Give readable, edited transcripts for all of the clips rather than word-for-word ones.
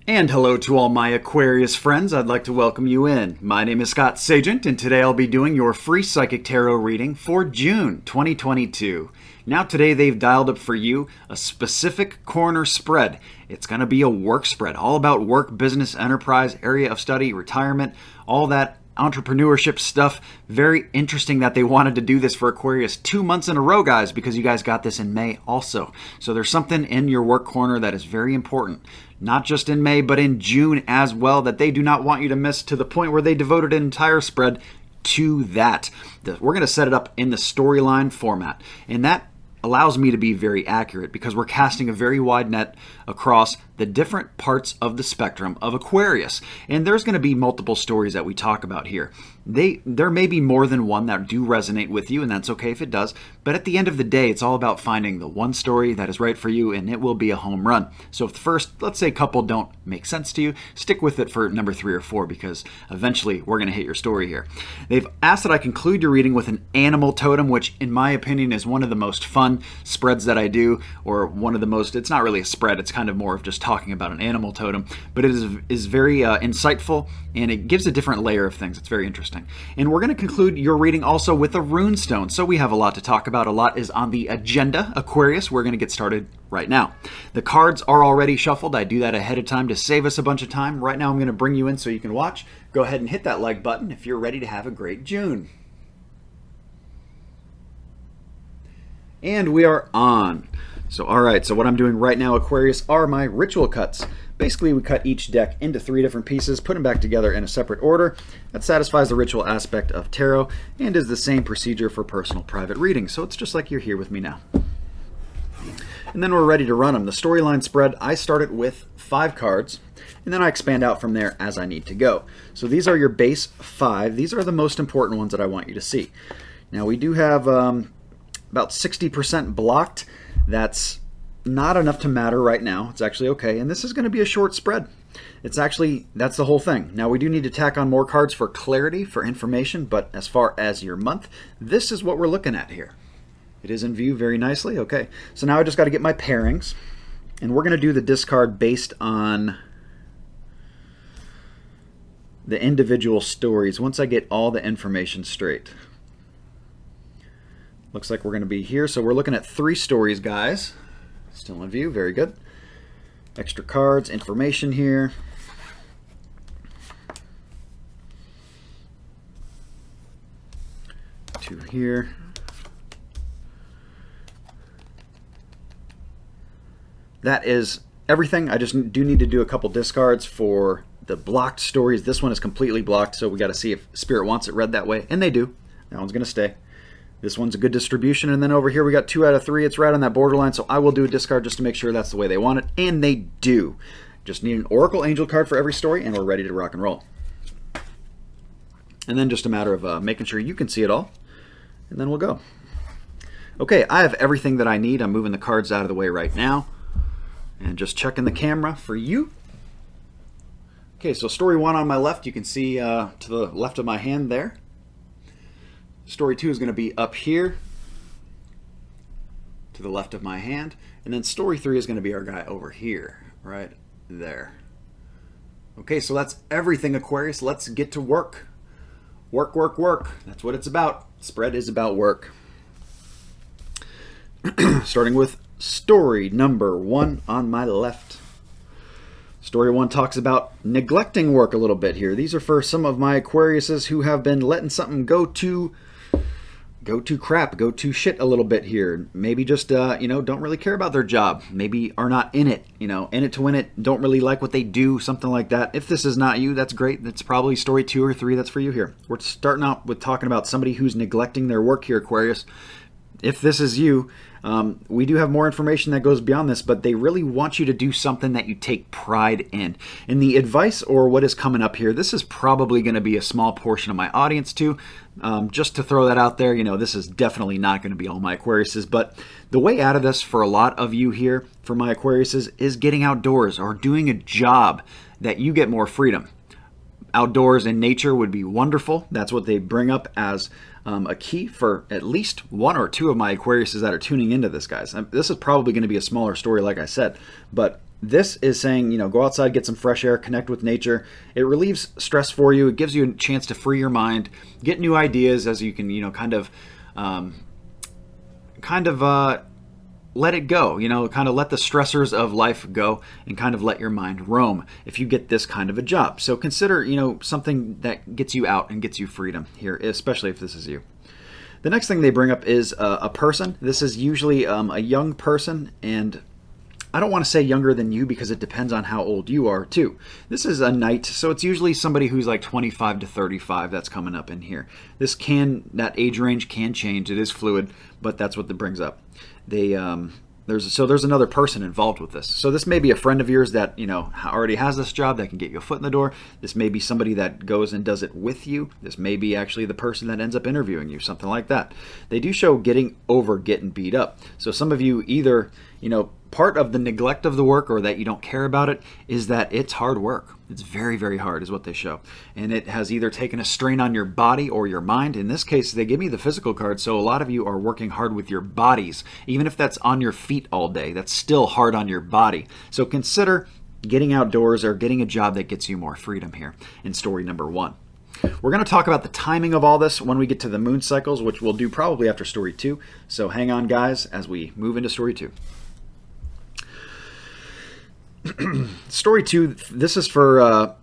And hello to all my Aquarius friends. I'd like to welcome you in. My name is Scott Sagent, and today I'll be doing your free psychic tarot reading for June 2022. Now today they've dialed up for you a specific corner spread. It's going to be a work spread, all about work, business, enterprise, area of study, retirement, all that entrepreneurship stuff. Very interesting that they wanted to do this for Aquarius 2 months in a row, guys, because you guys got this in May also. So there's something in your work corner that is very important, not just in May, but in June as well, that they do not want you to miss, to the point where they devoted an entire spread to that. We're going to set it up in the storyline format, and that allows me to be very accurate because we're casting a very wide net across the different parts of the spectrum of Aquarius. And there's going to be multiple stories that we talk about here. There may be more than one that do resonate with you, and that's okay if it does. But at the end of the day, it's all about finding the one story that is right for you, and it will be a home run. So if the first, let's say, couple don't make sense to you, stick with it for number 3 or 4, because eventually we're going to hit your story here. They've asked that I conclude your reading with an animal totem, which in my opinion is one of the most fun spreads that I do, or one of the most, it's not really a spread, it's kind of more of just talking about an animal totem, but it is very insightful, and it gives a different layer of things. It's very interesting. And we're going to conclude your reading also with a rune stone. So we have a lot to talk about. A lot is on the agenda, Aquarius. We're going to get started right now. The cards are already shuffled. I do that ahead of time to save us a bunch of time. Right now I'm going to bring you in so you can watch. Go ahead and hit that like button if you're ready to have a great June. And we are on. So all right, so what I'm doing right now, Aquarius, are my ritual cuts. Basically, we cut each deck into 3 different pieces, put them back together in a separate order. That satisfies the ritual aspect of tarot and is the same procedure for personal private readings. So it's just like you're here with me now. And then we're ready to run them. The storyline spread, I start it with 5 cards, and then I expand out from there as I need to go. So these are your base 5. These are the most important ones that I want you to see. Now we do have about 60% blocked. That's not enough to matter right now. It's actually okay. And this is going to be a short spread. It's actually, that's the whole thing. Now we do need to tack on more cards for clarity, for information, but as far as your month, this is what we're looking at here. It is in view very nicely. Okay. So now I just got to get my pairings, and we're going to do the discard based on the individual stories once I get all the information straight. Looks like we're going to be here. So we're looking at 3 stories, guys. Still in view, very good. Extra cards, information here. Two here. That is everything. I just do need to do a couple discards for the blocked stories. This one is completely blocked, so we got to see if Spirit wants it read that way, and they do. That one's going to stay. This one's a good distribution, and then over here we got 2 out of 3. It's right on that borderline, so I will do a discard just to make sure that's the way they want it, and they do. Just need an Oracle Angel card for every story, and we're ready to rock and roll. And then just a matter of making sure you can see it all, and then we'll go. Okay, I have everything that I need. I'm moving the cards out of the way right now, and just checking the camera for you. Okay, so story 1 on my left, you can see to the left of my hand there. Story 2 is going to be up here to the left of my hand. And then story 3 is going to be our guy over here, right there. Okay, so that's everything, Aquarius. Let's get to work. Work, work, work. That's what it's about. Spread is about work. Starting with story number 1 on my left. Story 1 talks about neglecting work a little bit here. These are for some of my Aquariuses who have been letting something go to crap, go to shit a little bit here. Maybe just, don't really care about their job. Maybe are not in it, in it to win it, don't really like what they do, something like that. If this is not you, that's great. That's probably story 2 or 3 that's for you here. We're starting out with talking about somebody who's neglecting their work here, Aquarius. If this is you, we do have more information that goes beyond this, but they really want you to do something that you take pride in. And the advice, or what is coming up here, this is probably going to be a small portion of my audience too. Just to throw that out there, this is definitely not going to be all my Aquariuses, but the way out of this for a lot of you here, for my Aquariuses, is getting outdoors or doing a job that you get more freedom. Outdoors in nature would be wonderful. That's what they bring up as a key for at least 1 or 2 of my Aquariuses that are tuning into this, guys. This is probably going to be a smaller story, like I said, but this is saying, go outside, get some fresh air, connect with nature. It relieves stress for you. It gives you a chance to free your mind, get new ideas as you can, let it go, kind of let the stressors of life go and kind of let your mind roam if you get this kind of a job. So consider, something that gets you out and gets you freedom here, especially if this is you. The next thing they bring up is a person. This is usually a young person, and I don't want to say younger than you because it depends on how old you are too. This is a knight, so it's usually somebody who's like 25 to 35 that's coming up in here. That age range can change. It is fluid, but that's what it brings up. There's another person involved with this. So this may be a friend of yours that already has this job that can get you a foot in the door. This may be somebody that goes and does it with you. This may be actually the person that ends up interviewing you, something like that. They do show getting beat up. So some of you either part of the neglect of the work or that you don't care about it is that it's hard work. It's very, very hard is what they show. And it has either taken a strain on your body or your mind. In this case, they give me the physical card, so a lot of you are working hard with your bodies. Even if that's on your feet all day, that's still hard on your body. So consider getting outdoors or getting a job that gets you more freedom here in story number 1. We're going to talk about the timing of all this when we get to the moon cycles, which we'll do probably after story 2. So hang on, guys, as we move into story 2. Story 2, this is for a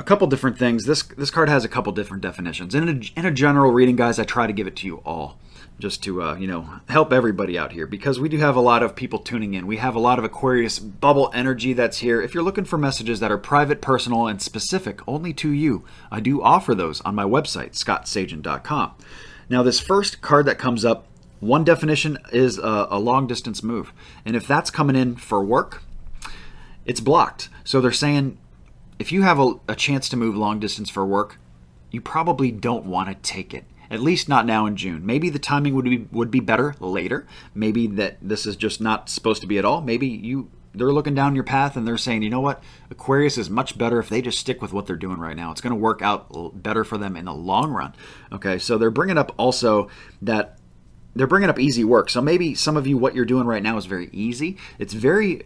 couple different things. This card has a couple different definitions. In a general reading, guys, I try to give it to you all just to help everybody out here because we do have a lot of people tuning in. We have a lot of Aquarius bubble energy that's here. If you're looking for messages that are private, personal, and specific only to you, I do offer those on my website, scottsagent.com. Now, this first card that comes up, one definition is a long distance move. And if that's coming in for work, it's blocked. So they're saying if you have a chance to move long distance for work, you probably don't want to take it. At least not now in June. Maybe the timing would be better later. Maybe that this is just not supposed to be at all. Maybe they're looking down your path and they're saying, you know what, Aquarius is much better if they just stick with what they're doing right now. It's going to work out better for them in the long run. Okay, so they're bringing up also that they're bringing up easy work. So maybe some of you, what you're doing right now is very easy. It's very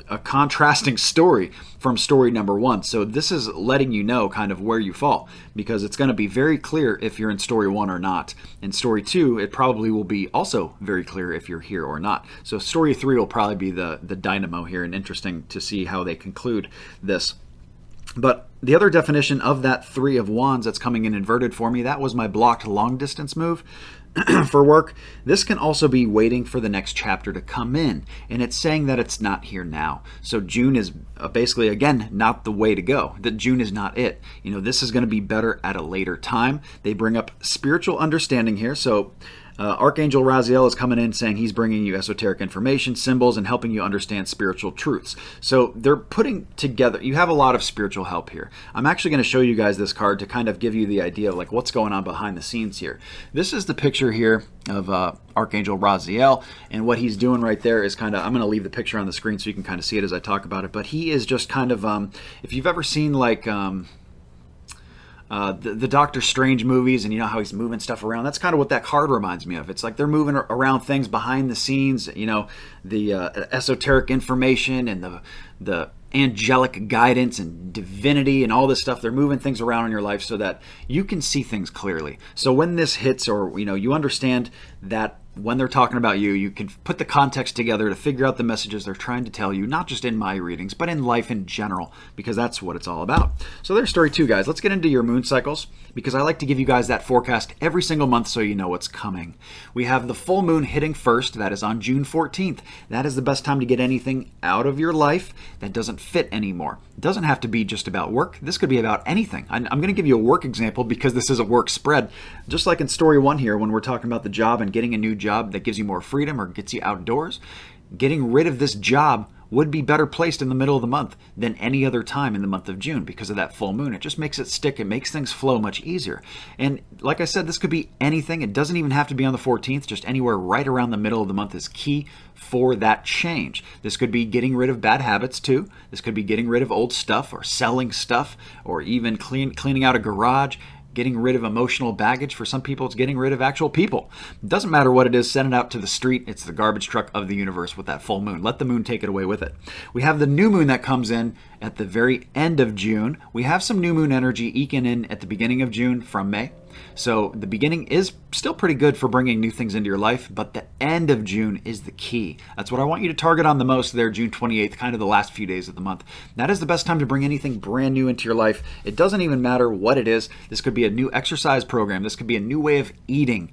a contrasting story from story number 1. So this is letting you know kind of where you fall because it's going to be very clear if you're in story 1 or not. In story 2, it probably will be also very clear if you're here or not. So story 3 will probably be the dynamo here, and interesting to see how they conclude this. But the other definition of that 3 of Wands that's coming in inverted for me, that was my blocked long distance move. For work, this can also be waiting for the next chapter to come in, and it's saying that it's not here now. So June is basically, again, not the way to go. That June is not it. This is going to be better at a later time. They bring up spiritual understanding here. So Archangel Raziel is coming in saying he's bringing you esoteric information, symbols, and helping you understand spiritual truths. So they're putting together, you have a lot of spiritual help here. I'm actually going to show you guys this card to kind of give you the idea of like what's going on behind the scenes here. This is the picture here of Archangel Raziel, and what he's doing right there is kind of, I'm going to leave the picture on the screen so you can kind of see it as I talk about it, but he is just kind of, if you've ever seen like, the Doctor Strange movies, and you know how he's moving stuff around. That's kind of what that card reminds me of. It's like they're moving around things behind the scenes, the esoteric information and the angelic guidance and divinity and all this stuff. They're moving things around in your life so that you can see things clearly. So when this hits, or you understand that when they're talking about you, you can put the context together to figure out the messages they're trying to tell you, not just in my readings, but in life in general, because that's what it's all about. So there's story 2, guys. Let's get into your moon cycles, because I like to give you guys that forecast every single month so you know what's coming. We have the full moon hitting first. That is on June 14th. That is the best time to get anything out of your life that doesn't fit anymore. It doesn't have to be just about work. This could be about anything. I'm going to give you a work example because this is a work spread. Just like in story 1 here, when we're talking about the job and getting a new job that gives you more freedom or gets you outdoors, getting rid of this job would be better placed in the middle of the month than any other time in the month of June because of that full moon. It just makes it stick. It makes things flow much easier. And like I said, this could be anything. It doesn't even have to be on the 14th. Just anywhere right around the middle of the month is key for that change. This could be getting rid of bad habits too. This could be getting rid of old stuff or selling stuff or even cleaning out a garage. getting rid of emotional baggage. For some people, it's getting rid of actual people. It doesn't matter what it is, send it out to the street. It's the garbage truck of the universe with that full moon. Let the moon take it away with it. We have the new moon that comes in at the very end of June. We have some new moon energy eking in at the beginning of June from May. So the beginning is still pretty good for bringing new things into your life, but the end of June is the key. That's what I want you to target on the most there, June 28th, kind of the last few days of the month. That is the best time to bring anything brand new into your life. It doesn't even matter what it is. This could be a new exercise program. This could be a new way of eating,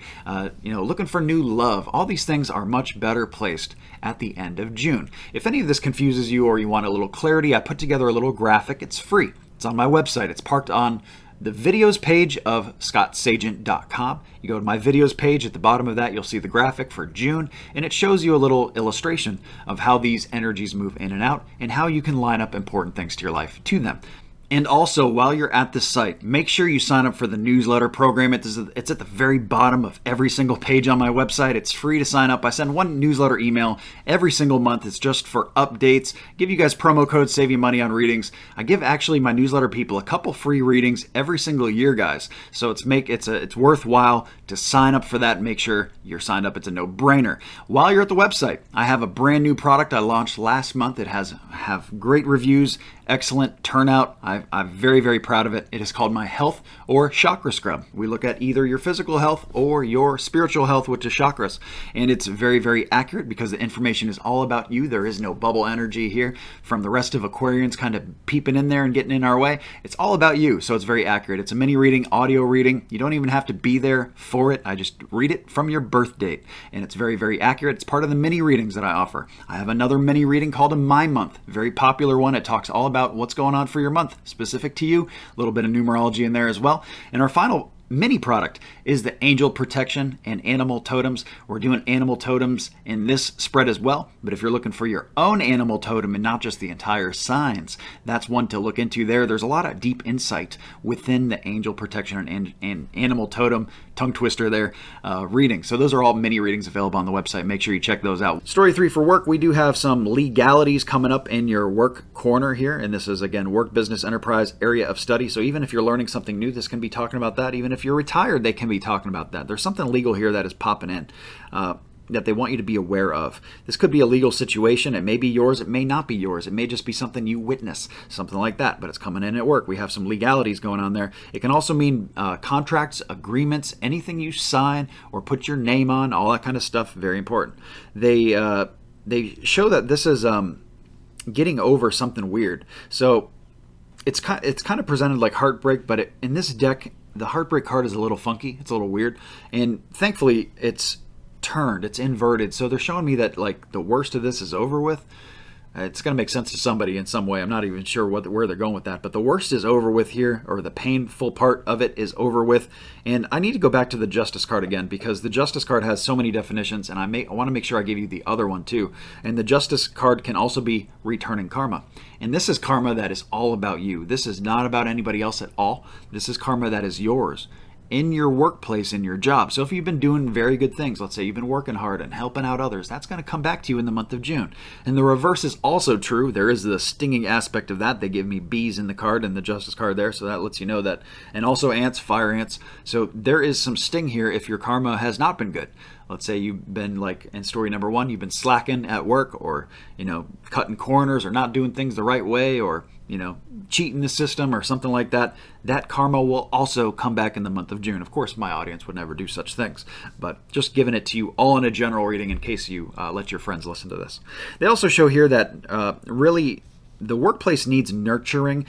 looking for new love. All these things are much better placed at the end of June. If any of this confuses you or you want a little clarity, I put together a little graphic. It's free. It's on my website. It's parked on the videos page of scottsagent.com. You go to my videos page. At the bottom of that, you'll see the graphic for June, and it shows you a little illustration of how these energies move in and out and how you can line up important things to your life to them. And also, while you're at the site, make sure you sign up for the newsletter program. It's at the very bottom of every single page on my website. It's free to sign up. I send one newsletter email every single month. It's just for updates. Give you guys promo codes, save you money on readings. I give actually my newsletter people a couple free readings every single year, guys. So it's worthwhile to sign up for that and make sure you're signed up. It's a no-brainer. While you're at the website, I have a brand new product I launched last month. It have great reviews, excellent turnout. I'm very, very proud of it. It is called my Health or Chakra Scrub. We look at either your physical health or your spiritual health, which is chakras. And it's very, very accurate because the information is all about you. There is no bubble energy here from the rest of Aquarians kind of peeping in there and getting in our way. It's all about you, so it's very accurate. It's a mini reading, audio reading. You don't even have to be there for it. I just read it from your birth date. And it's very, very accurate. It's part of the mini readings that I offer. I have another mini reading called a My Month, very popular one. It talks all about what's going on for your month, specific to you, a little bit of numerology in there as well. And our final mini product is the Angel Protection and Animal Totems. We're doing animal totems in this spread as well, but if you're looking for your own animal totem and not just the entire signs, that's one to look into there. There's a lot of deep insight within the Angel Protection and Animal Totem, tongue twister there, reading. So those are all mini readings available on the website. Make sure you check those out. Story 3 for work, we do have some legalities coming up in your work corner here, and this is again work, business, enterprise area of study. So even if you're learning something new, this can be talking about that. Even if you're retired, they can be talking about that. There's something legal here that is popping in that they want you to be aware of. This could be a legal situation. It may be yours. It may not be yours. It may just be something you witness, something like that, but it's coming in at work. We have some legalities going on there. It can also mean contracts, agreements, anything you sign or put your name on, all that kind of stuff. Very important. They show that this is getting over something weird. So it's kind of presented like heartbreak, but in this deck, the heartbreak card is a little funky. It's a little weird. And thankfully, it's turned. It's inverted. So they're showing me that like the worst of this is over with. It's going to make sense to somebody in some way. I'm not even sure where they're going with that. But the worst is over with here, or the painful part of it is over with. And I need to go back to the Justice card again, because the Justice card has so many definitions, and I want to make sure I give you the other one too. And the Justice card can also be returning karma. And this is karma that is all about you. This is not about anybody else at all. This is karma that is yours in your workplace, in your job. So if you've been doing very good things, let's say you've been working hard and helping out others, that's going to come back to you in the month of June. And the reverse is also true. There is the stinging aspect of that. They give me bees in the card and the Justice card there, so that lets you know that. And also ants, fire ants. So there is some sting here if your karma has not been good. Let's say you've been, like in story number 1, you've been slacking at work, or cutting corners, or not doing things the right way, or cheating the system or something like that. That karma will also come back in the month of June. Of course, my audience would never do such things, but just giving it to you all in a general reading in case you let your friends listen to this. They also show here that really the workplace needs nurturing,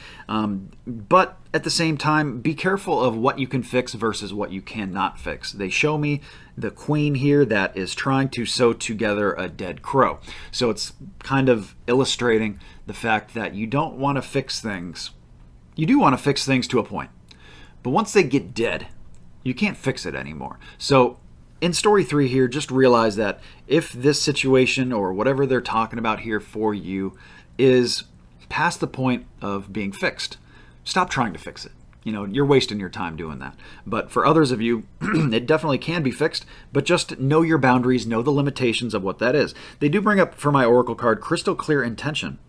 but at the same time, be careful of what you can fix versus what you cannot fix. They show me the queen here that is trying to sew together a dead crow. So it's kind of illustrating the fact that you don't want to fix things. You do want to fix things to a point, but once they get dead, you can't fix it anymore. So in story 3 here, just realize that if this situation or whatever they're talking about here for you is past the point of being fixed, stop trying to fix it. You're wasting your time doing that. But for others of you, it definitely can be fixed, but just know your boundaries, know the limitations of what that is. They do bring up for my Oracle card, crystal clear intention.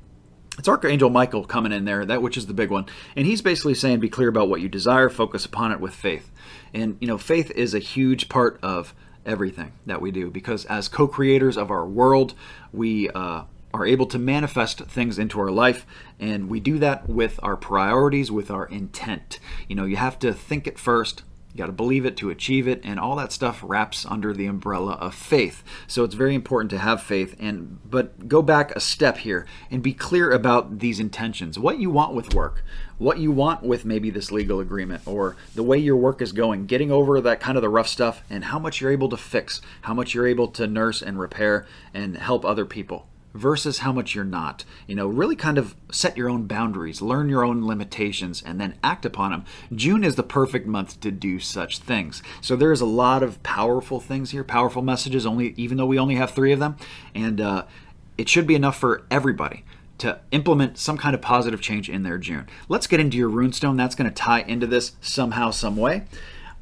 It's Archangel Michael coming in there, which is the big one. And he's basically saying be clear about what you desire, focus upon it with faith. And, faith is a huge part of everything that we do, because as co-creators of our world, we are able to manifest things into our life, and we do that with our priorities, with our intent. You have to think it first. You got to believe it to achieve it, and all that stuff wraps under the umbrella of faith. So it's very important to have faith, but go back a step here and be clear about these intentions. What you want with work, what you want with maybe this legal agreement, or the way your work is going, getting over that kind of the rough stuff, and how much you're able to fix, how much you're able to nurse and repair and help other people, versus how much you're not. Really kind of set your own boundaries, learn your own limitations, and then act upon them. June is the perfect month to do such things. So there's a lot of powerful things here, powerful messages, even though we only have 3 of them. And it should be enough for everybody to implement some kind of positive change in their June. Let's get into your runestone. That's going to tie into this somehow, some way.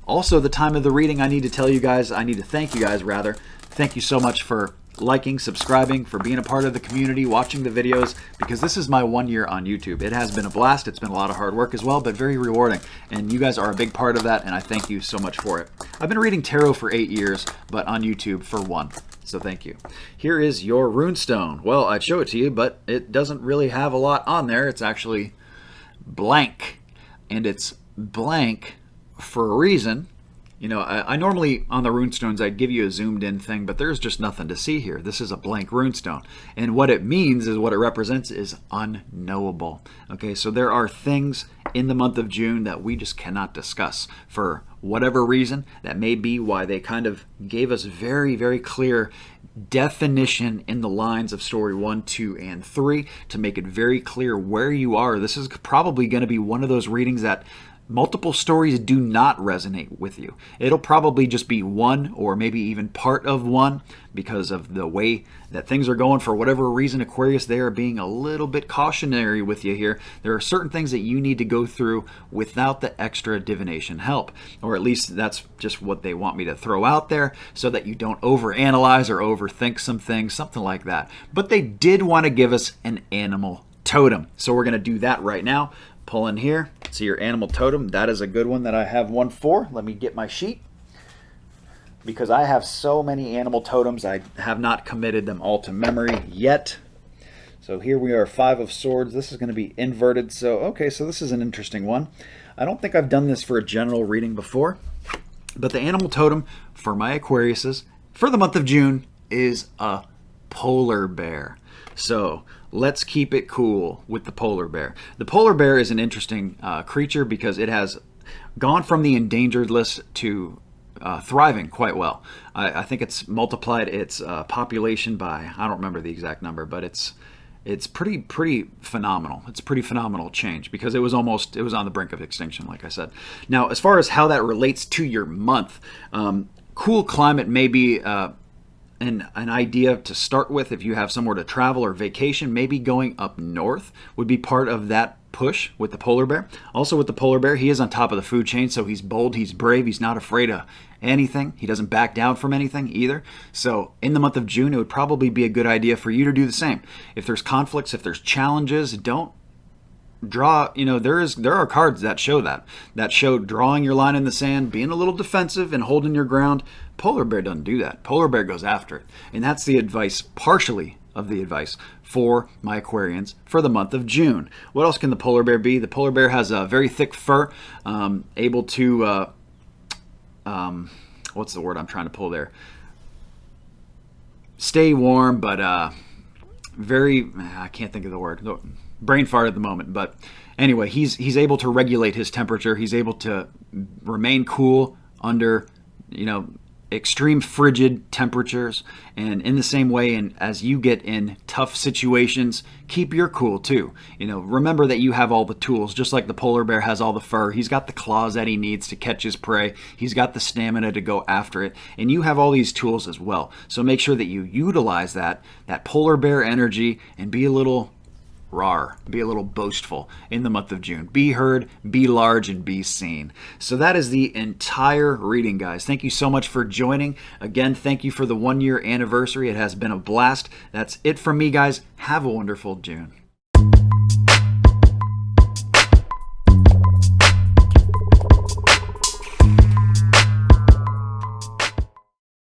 Also, the time of the reading, I need to thank you guys rather. Thank you so much for liking, subscribing, for being a part of the community, watching the videos, because this is my 1 year on YouTube. It has been a blast. It's been a lot of hard work as well, but very rewarding. And you guys are a big part of that, and I thank you so much for it. I've been reading tarot for 8 years, but on YouTube for 1. So thank you. Here is your runestone. Well, I'd show it to you, but it doesn't really have a lot on there. It's actually blank. And it's blank for a reason. I normally, on the runestones, I'd give you a zoomed in thing, but there's just nothing to see here. This is a blank runestone. And what it means is, what it represents is unknowable. Okay, so there are things in the month of June that we just cannot discuss for whatever reason. That may be why they kind of gave us very, very clear definition in the lines of story 1, 2, and 3 to make it very clear where you are. This is probably going to be one of those readings that multiple stories do not resonate with you. It'll probably just be one, or maybe even part of one, because of the way that things are going. For whatever reason, Aquarius, they are being a little bit cautionary with you here. There are certain things that you need to go through without the extra divination help, or at least that's just what they want me to throw out there, so that you don't overanalyze or overthink some things, something like that. But they did want to give us an animal totem, so we're going to do that right now. Pull in here, see your animal totem. That is a good one that I have one for. Let me get my sheet, because I have so many animal totems. I have not committed them all to memory yet. So here we are, 5 of Swords. This is going to be inverted. So this is an interesting one. I don't think I've done this for a general reading before, but the animal totem for my Aquariuses for the month of June is a polar bear. So let's keep it cool with the polar bear. The polar bear is an interesting creature, because it has gone from the endangered list to thriving quite well. I think it's multiplied its population by, I don't remember the exact number, but it's pretty phenomenal. It's a pretty phenomenal change, because it was on the brink of extinction, like I said. Now, as far as how that relates to your month, cool climate may be an idea to start with. If you have somewhere to travel or vacation, maybe going up north would be part of that push with the polar bear. Also with the polar bear, he is on top of the food chain, so he's bold, he's brave, he's not afraid of anything. He doesn't back down from anything either. So in the month of June, it would probably be a good idea for you to do the same. If there's conflicts, if there's challenges, don't draw, there are cards that show drawing your line in the sand, being a little defensive and holding your ground. Polar bear doesn't do that. Polar bear goes after it. And that's the advice, partially of the advice for my Aquarians for the month of June. What else can the polar bear be? The polar bear has a very thick fur, able to, what's the word I'm trying to pull there? Stay warm, but I can't think of the word. Brain fart at the moment, but anyway, he's able to regulate his temperature. He's able to remain cool under, extreme frigid temperatures. And in the same way, and as you get in tough situations, keep your cool too. Remember that you have all the tools, just like the polar bear has all the fur. He's got the claws that he needs to catch his prey. He's got the stamina to go after it, and you have all these tools as well. So make sure that you utilize that polar bear energy and be a little be a little boastful in the month of June. Be heard, be large, and be seen. So that is the entire reading, guys. Thank you so much for joining. Again, thank you for the 1 year anniversary. It has been a blast. That's it from me, guys. Have a wonderful June.